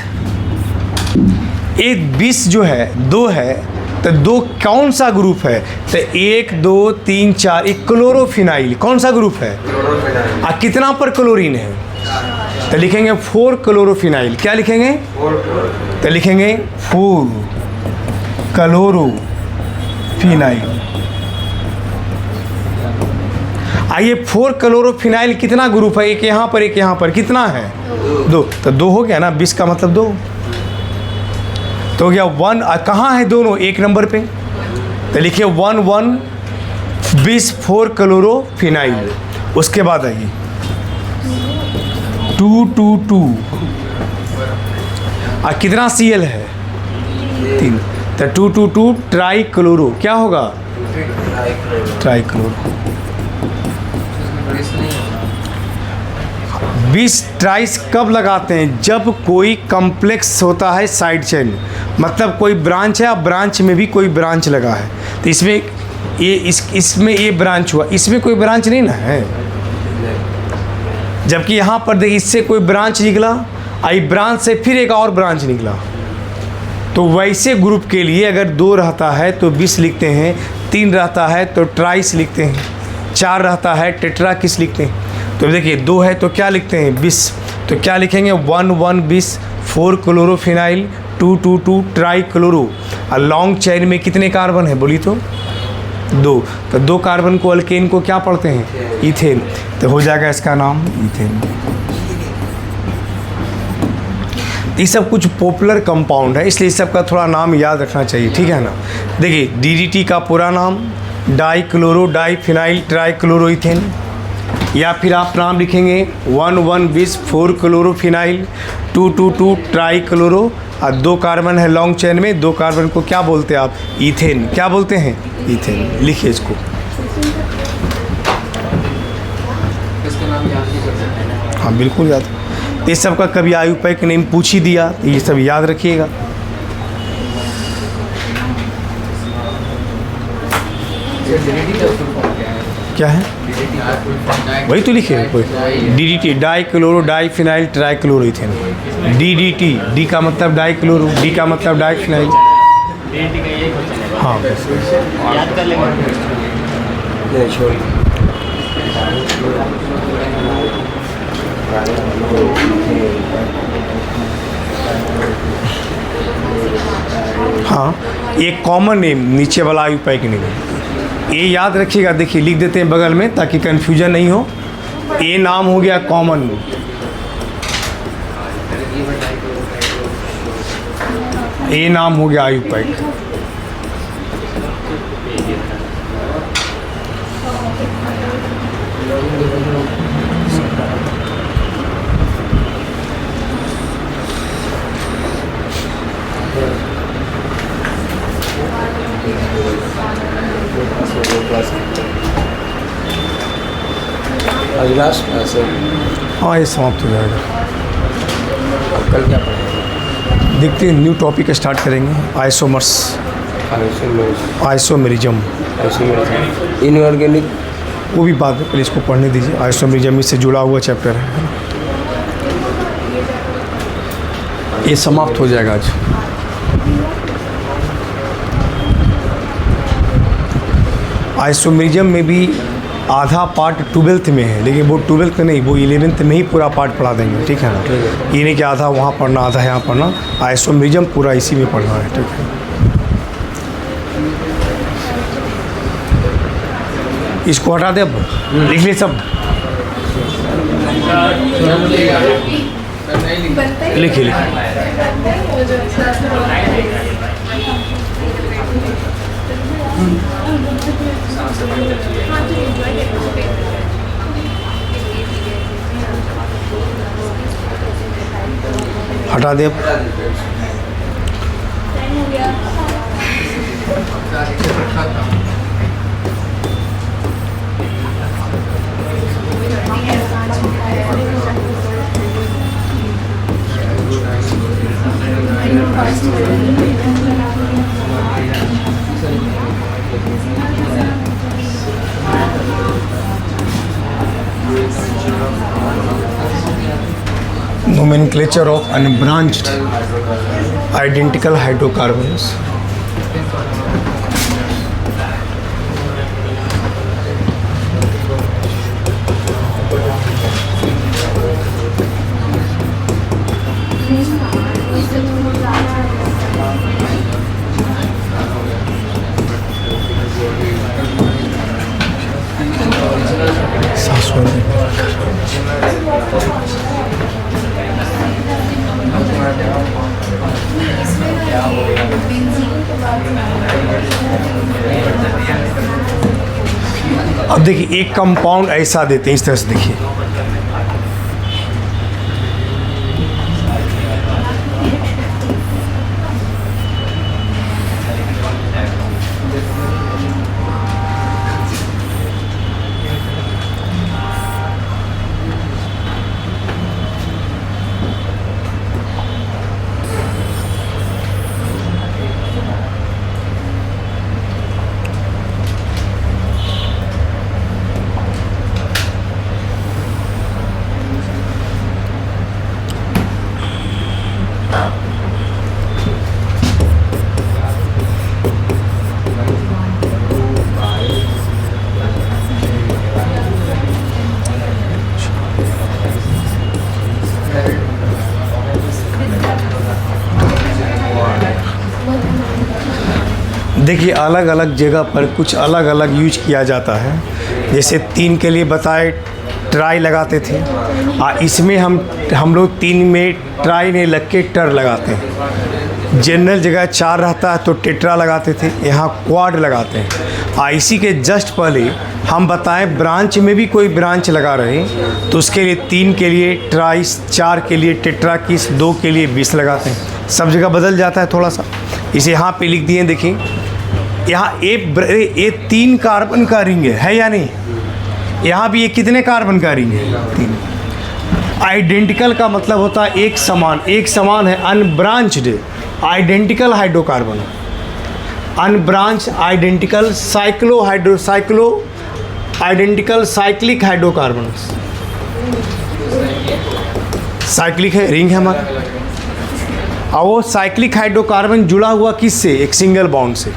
[SPEAKER 1] एक 20 जो है 2 है, तो 2 कौन सा ग्रुप है, तो 1 2 3 4, एक क्लोरोफिनाइल, कौन सा ग्रुप है, और कितना पर क्लोरीन है, तो लिखेंगे 4 क्लोरोफिनाइल, क्या लिखेंगे, तो लिखेंगे 4 क्लोरोफिनाइल। आइए 4 क्लोरोफिनाइल कितना ग्रुप है, एक यहाँ पर एक यहाँ पर, कितना है, 2, तो 2 हो गया ना, 20 का मतलब 2, तो हो गया 1। कहाँ है दोनों, 1 नंबर पे, तो लिखिए 1 1 20 4 क्लोरोफिनाइल। उसके बाद आइए 2 2 2, कितना Cl है, 3, तो 2 2 2 ट्राई क्लोरो, क्या होगा, ट्राई क्लोरो। 20 ट्राइस कब लगाते हैं, जब कोई कॉम्प्लेक्स होता है साइड चेन, मतलब कोई ब्रांच है, अब ब्रांच में भी कोई ब्रांच लगा है, तो इसमें ये इसमें ये ब्रांच हुआ, इसमें कोई ब्रांच नहीं ना है, जबकि यहाँ पर देखिए इससे कोई ब्रांच निकला, आई ब्रांच से फिर एक और ब्रांच निकला। तो वैसे ग्रुप के लिए अगर 2 रहता है तो 20 लिखते हैं, 3 रहता है तो ट्राइस लिखते हैं, 4 रहता है टेट्राकिस लिखते हैं। तो देखिए 2 है तो क्या लिखते हैं, 20, तो क्या लिखेंगे 1,1,20 4 क्लोरोफिनाइल 2,2,2 ट्राई क्लोरो। और लॉन्ग चेन में कितने कार्बन है बोली तो 2। तो 2 कार्बन को अल्केन को क्या पढ़ते हैं इथेन। तो हो जाएगा इसका नाम इथेन। ये सब कुछ पॉपुलर कंपाउंड है, इसलिए इस सब का थोड़ा नाम याद रखना चाहिए, ठीक है ना। देखिए डीडीटी का पूरा नाम di chloro di phenyl tri chloroethane, या फिर आप नाम लिखेंगे 1,1,20 4 क्लोरोफिनाइल 2,2,2 ट्राई क्लोरो। और 2 कार्बन है लॉन्ग चेन में, 2 कार्बन को क्या बोलते हैं आप इथेन। क्या बोलते हैं इथेन। लिखिए इसको।
[SPEAKER 2] इसका नाम याद नहीं कर सकते।
[SPEAKER 1] हाँ बिल्कुल याद। ये सब का कभी आयुपय का नेम पूछ ही दिया तो ये सब याद रखिएगा।
[SPEAKER 2] ये DDT का फुल फॉर्म क्या है?
[SPEAKER 1] क्या है
[SPEAKER 2] DDT का फुल फॉर्म
[SPEAKER 1] वही तो लिखे DDT di chloro di phenyl tri chloroethane. DDT D का मतलब डाई क्लोरो, डी का मतलब डाई फिनाइल। हाँ बस।
[SPEAKER 3] याद कर लेंगे।
[SPEAKER 1] हाँ एक कॉमन नेम नीचे वाला आयुपय के नेम, ये याद रखिएगा। देखिए लिख देते हैं बगल में ताकि कन्फ्यूजन नहीं हो। ये नाम हो गया कॉमन, ये नाम हो गया आयुपय।
[SPEAKER 3] आज लास्ट सर,
[SPEAKER 1] हाँ ये समाप्त हो जाएगा।
[SPEAKER 3] अब कल क्या पढ़ेंगे?
[SPEAKER 1] देखते हैं न्यू टॉपिक स्टार्ट करेंगे आइसोमर्स आइसोमेरिज्म।
[SPEAKER 3] इनऑर्गेनिक
[SPEAKER 1] वो भी बात है, पहले इसको पढ़ने दीजिए। आइसोमेरिज्म इससे जुड़ा हुआ चैप्टर है, ये समाप्त हो जाएगा आज। आइसोमेरिज्म में भी आधा पार्ट 12th में है, लेकिन वो 12th में नहीं, वो 11th में ही पूरा पार्ट पढ़ा देंगे, ठीक है ना। ये नहीं कि आधा वहाँ पढ़ना आधा यहाँ पढ़ना, आइसोमेरिज्म पूरा इसी में पढ़ना है, ठीक है। इसको हटा दे, अब लिख ले सब, लिखिए लिखिए। हटा दे अब। Nomenclature of unbranched identical hydrocarbons. अब देखिए एक कंपाउंड ऐसा देते हैं, इस तरह से देखिए, देखिए अलग अलग जगह पर कुछ अलग अलग यूज किया जाता है। जैसे 3 के लिए बताए ट्राई लगाते थे, इसमें हम लोग 3 में ट्राई नहीं लग के टर लगाते हैं। जनरल जगह 4 रहता है तो टेट्रा लगाते थे, यहाँ क्वाड लगाते हैं। इसी के जस्ट पहले हम बताएं ब्रांच में भी कोई ब्रांच लगा रहे तो उसके लिए 3 के लिए ट्राइस, 4 के लिए टेट्रा किस, 2 के लिए 20 लगाते हैं। सब जगह बदल जाता है थोड़ा सा। इसे यहाँ पे लिख दिए, देखिए यहाँ ये 3 कार्बन का रिंग है या नहीं? यहाँ भी ये कितने कार्बन का रिंग है? 3। आइडेंटिकल का मतलब होता है एक समान, एक समान है। Unbranched identical hydrocarbon, unbranch identical cyclo identical cyclic hydrocarbon. Cyclic है, रिंग है हमारा। और वो साइक्लिक हाइड्रोकार्बन जुड़ा हुआ किससे? एक सिंगल बॉन्ड से।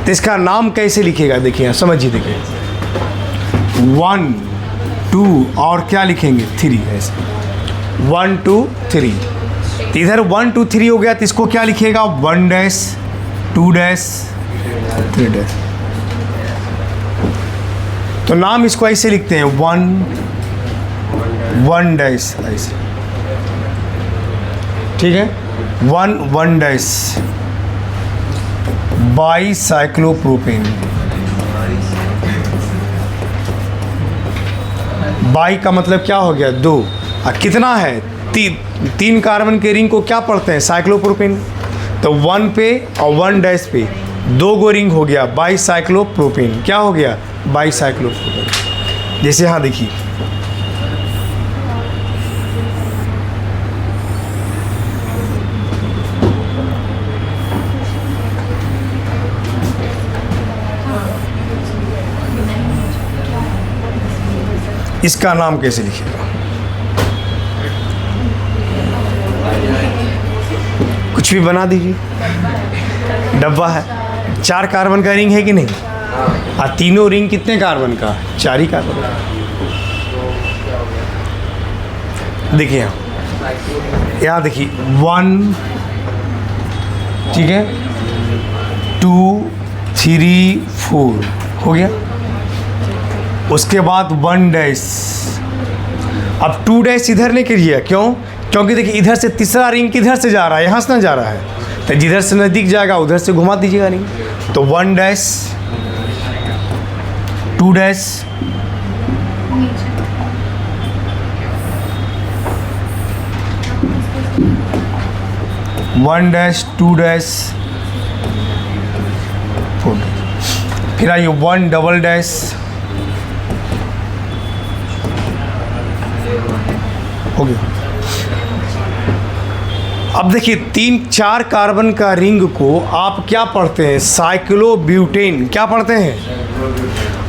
[SPEAKER 1] तो इसका नाम कैसे लिखेगा? देखिए समझिए, देखिए 1 2 और क्या लिखेंगे? 3। ऐसे 1 2 3। तो इधर 1 2 3 हो गया, तो इसको क्या लिखेगा? 1 डैश 2 डैश 3 डैश। तो नाम इसको ऐसे लिखते हैं 1 डैश ऐसे, ठीक है। 1 डैश बाई साइक्लोप्रोपेन। बाई का मतलब क्या हो गया? 2। कितना है? 3 कार्बन के रिंग को क्या पढ़ते हैं? साइक्लोप्रोपेन। तो 1 पे और 1 डैश पे 2 गो रिंग हो गया बाई साइक्लोप्रोपेन। क्या हो गया? By cyclopropane. जैसे यहाँ देखिए इसका नाम कैसे लिखेगा? कुछ भी बना दीजिए, डब्बा है। 4 कार्बन का रिंग है कि नहीं? और तीनों रिंग कितने कार्बन का? 4 ही कार्बन का। देखिए यहाँ देखिए 1, ठीक है, 2 3 4 हो गया। उसके बाद 1 डैश। अब 2 डैश इधर नहीं करिए, क्यों? क्योंकि देखिए इधर से तीसरा रिंग किधर से जा रहा है? यहाँ से ना जा रहा है, तो जिधर से नज़दीक जाएगा उधर से घुमा दीजिएगा रिंग। तो 1 dash 2 dash 1 dash 2 dash 4 dash. फिर आइए 1 डबल डैश, हो गया। अब देखिए 3-4 कार्बन का रिंग को आप क्या पढ़ते हैं? साइक्लोब्यूटेन। क्या पढ़ते हैं?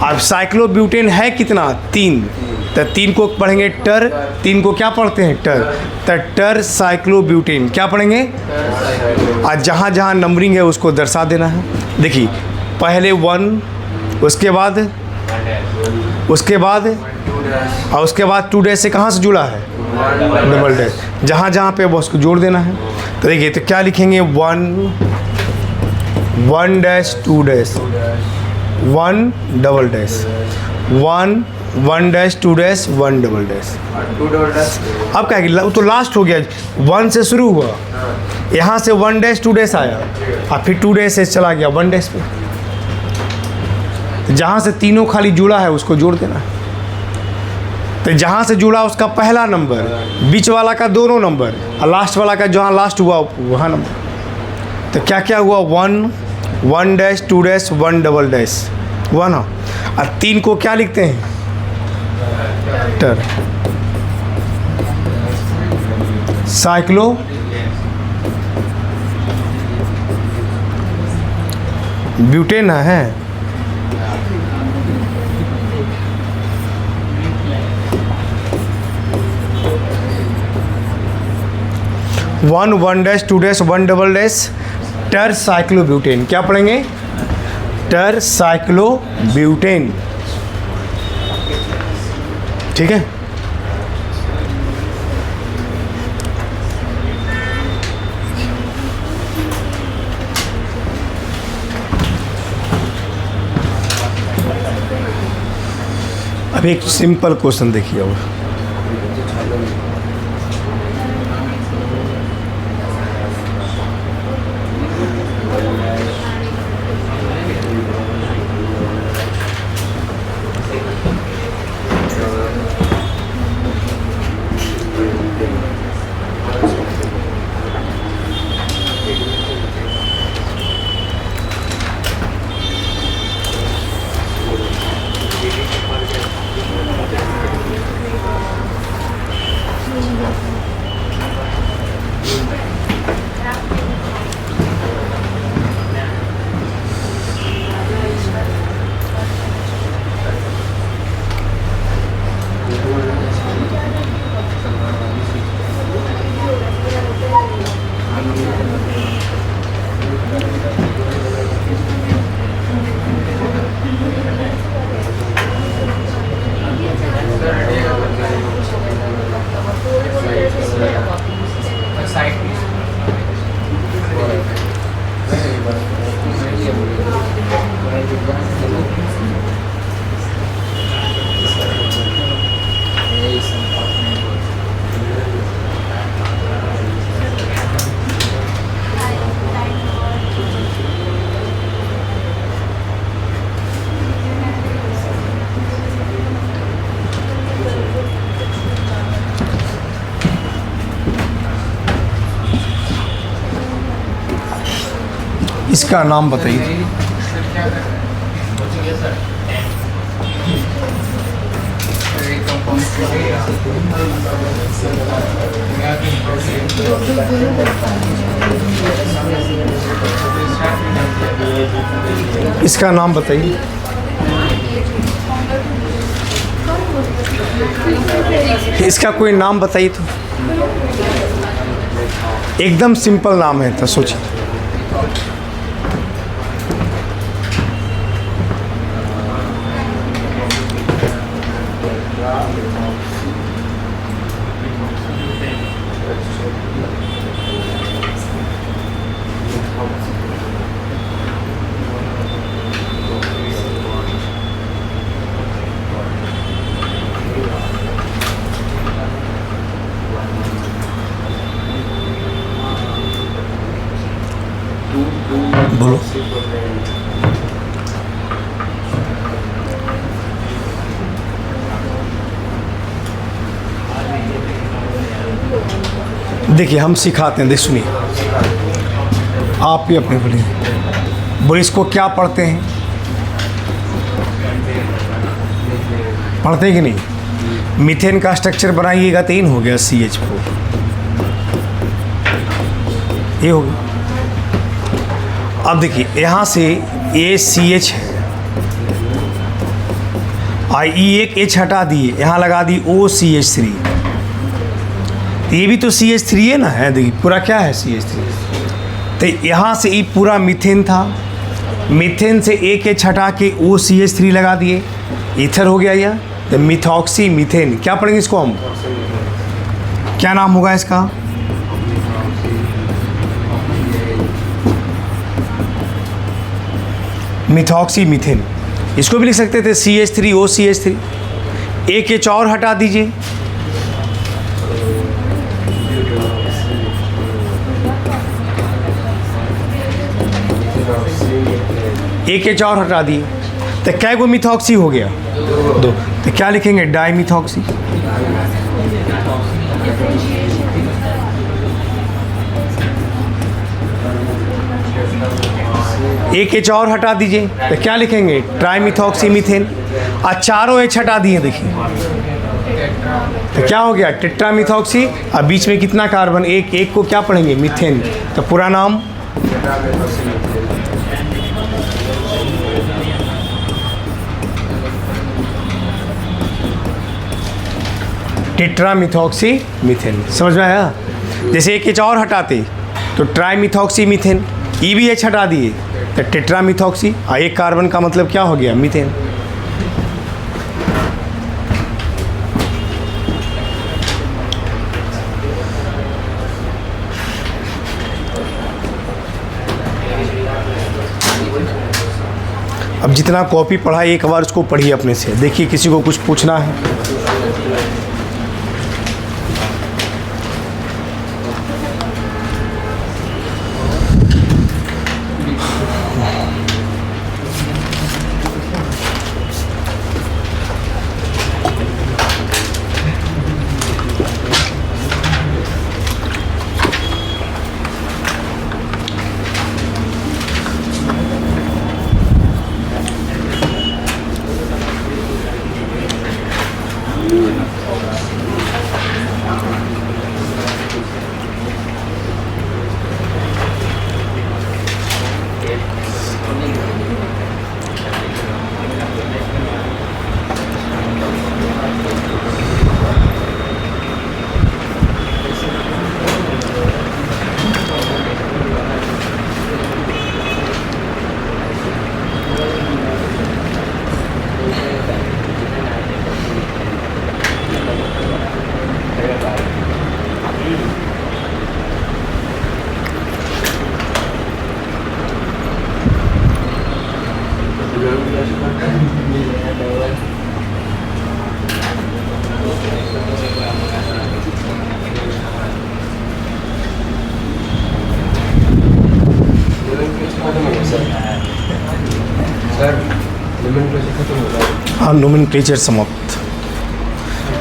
[SPEAKER 1] अब साइक्लोब्यूटेन है कितना? 3। तो 3 को पढ़ेंगे टर, 3 को क्या पढ़ते हैं? टर। तो टर साइक्लोब्यूटेन क्या पढ़ेंगे? आज जहाँ जहाँ नंबरिंग है उसको दर्शा देना है। देखिए पहले 1, उसके बाद और उसके बाद 2 डैश से कहाँ से जुड़ा है? Double dash. जहाँ जहाँ पे वो उसको जोड़ देना है। तो देखिए तो क्या लिखेंगे? 1 dash 2 dash 1 double dash 1 dash 2 dash 1 double dash. अब क्या है? तो लास्ट हो गया, 1 से शुरू हुआ, यहाँ से 1 डैश 2 डैश आया और फिर 2 डैश से चला गया 1 डैश पे। जहाँ से तीनों खाली जुड़ा है उसको जोड़ देना है। तो जहाँ से जुड़ा उसका पहला नंबर, बीच वाला का दोनों नंबर और लास्ट वाला का जहाँ लास्ट हुआ वहाँ नंबर। तो क्या क्या हुआ? 1 डैश 2 डैश 1 डबल डैश 1 हो। और 3 को क्या लिखते हैं? टर। साइक्लो ब्यूटेन है। 1 डैश 2 डैश 1 डबल डैश टर साइक्लोब्यूटेन। क्या पढ़ेंगे? टर साइक्लोब्यूटेन, ठीक है। अब एक सिंपल क्वेश्चन देखिए और इसका नाम बताइए। इसका नाम बताइए। इसका कोई नाम बताइए तो। एकदम सिंपल नाम है तो सोचिए। बोलो। देखिए हम सिखाते हैं, देख सुनिए, आप भी अपने बोलिए। बोले इसको क्या पढ़ते हैं? पढ़ते हैं कि नहीं? मीथेन का स्ट्रक्चर बनाइएगा तो इन हो गया CH4, ये हो गया। अब देखिए यहाँ से ये CH है, एक H हटा दिए, यहाँ लगा दी OCH3, ये भी तो CH3 है ना, है देखिए पूरा क्या है CH3। तो यहाँ से ये पूरा मीथेन था, मीथेन से एक H हटा के OCH3 लगा दिए, ईथर हो गया यह। तो मिथॉक्सी मीथेन क्या पढ़ेंगे इसको हम, क्या नाम होगा इसका? Methoxy methane. इसको भी लिख सकते थे CH3 OCH3। एक H और हटा दीजिए, एक H और हटा दिए, तो क्या गो मिथॉक्सी हो गया? 2। तो क्या लिखेंगे? डाईमिथॉक्सी। एक H और हटा दीजिए, तो क्या लिखेंगे? Trimethoxy methane. और चारों H हटा दिए, देखिए तो क्या हो गया? टेट्रामिथॉक्सी। और बीच में कितना कार्बन? एक को क्या पढ़ेंगे? मीथेन। तो पूरा नाम टेट्रामिथॉक्सी मीथेन। समझ में आया? जैसे एक H और हटाते तो ट्राईमिथॉक्सी मीथेन, ई भी H हटा दिए तो टेट्रामिथॉक्सी, और एक कार्बन का मतलब क्या हो गया? मीथेन। अब जितना कॉपी पढ़ा एक बार उसको पढ़िए अपने से, देखिए किसी को कुछ पूछना है। हाँ, नोमेनक्लेचर समाप्त।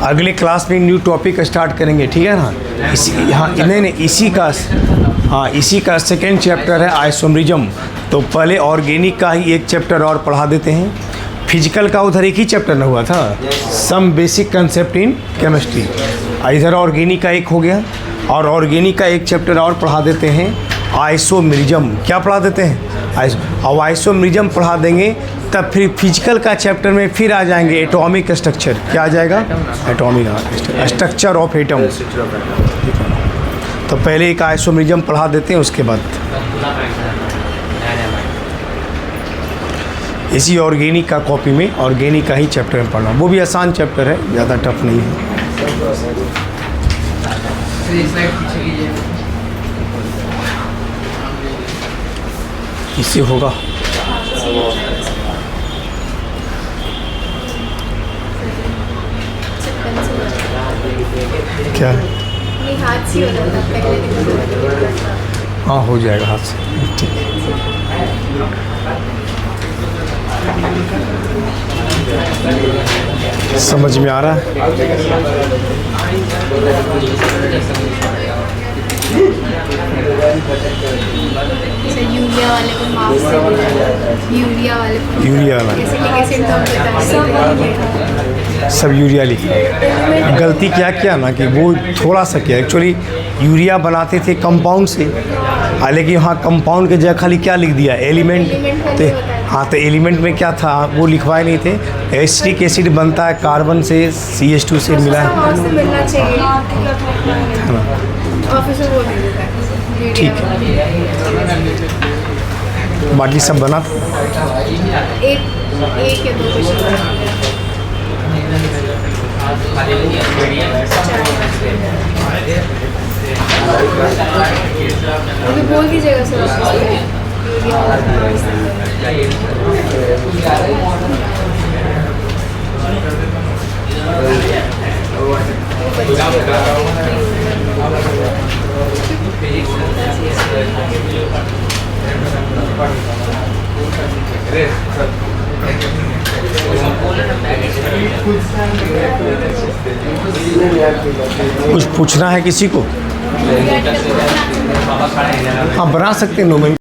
[SPEAKER 1] अगले क्लास में न्यू टॉपिक स्टार्ट करेंगे, ठीक है ना। इसी का सेकेंड चैप्टर है आइसोमरिज्म। तो पहले ऑर्गेनिक का ही एक चैप्टर और पढ़ा देते हैं। फिजिकल का उधर एक ही चैप्टर न हुआ था, some basic concept in chemistry. इधर ऑर्गेनिक का एक हो गया, और ऑर्गेनिक का एक चैप्टर और पढ़ा देते हैं आइसोमरिज्म। क्या पढ़ा देते हैं? अब आइसोमरिज्म पढ़ा देंगे, तब फिर फिजिकल का चैप्टर में फिर आ जाएंगे एटॉमिक स्ट्रक्चर। क्या आ जाएगा? Atomic structure of atom. तो पहले एक आइसोमरिज्म पढ़ा देते हैं, उसके बाद इसी ऑर्गेनिक का कॉपी में ऑर्गेनिक का ही चैप्टर में पढ़ना। वो भी आसान चैप्टर है, ज़्यादा टफ नहीं है। इससे होगा क्या?
[SPEAKER 4] हाथ से हो रहा था पहले।
[SPEAKER 1] हाँ, हो जाएगा हाथ से, ठीक है। समझ में आ रहा है?
[SPEAKER 4] यूरिया वाले को माफ से यूरिया वाले को
[SPEAKER 1] यूरिया वाला
[SPEAKER 4] कैसे तो बता
[SPEAKER 1] सब यूरिया लिखा। गलती क्या किया ना कि वो थोड़ा सा किया। एक्चुअली यूरिया बनाते थे कंपाउंड से, हालांकि यहाँ कंपाउंड के जगह खाली क्या लिख दिया? एलिमेंट। तो हाँ, तो एलिमेंट में क्या था वो लिखवाए नहीं थे। एसिटिक एसिड बनता है कार्बन से, CH2 से मिला है। ठीक है, बाकी सब बना।
[SPEAKER 4] एक या दो क्वेश्चन अभी बोल दीजिएगा सर।
[SPEAKER 1] कुछ पूछना है किसी को? हाँ, बना सकते हैं।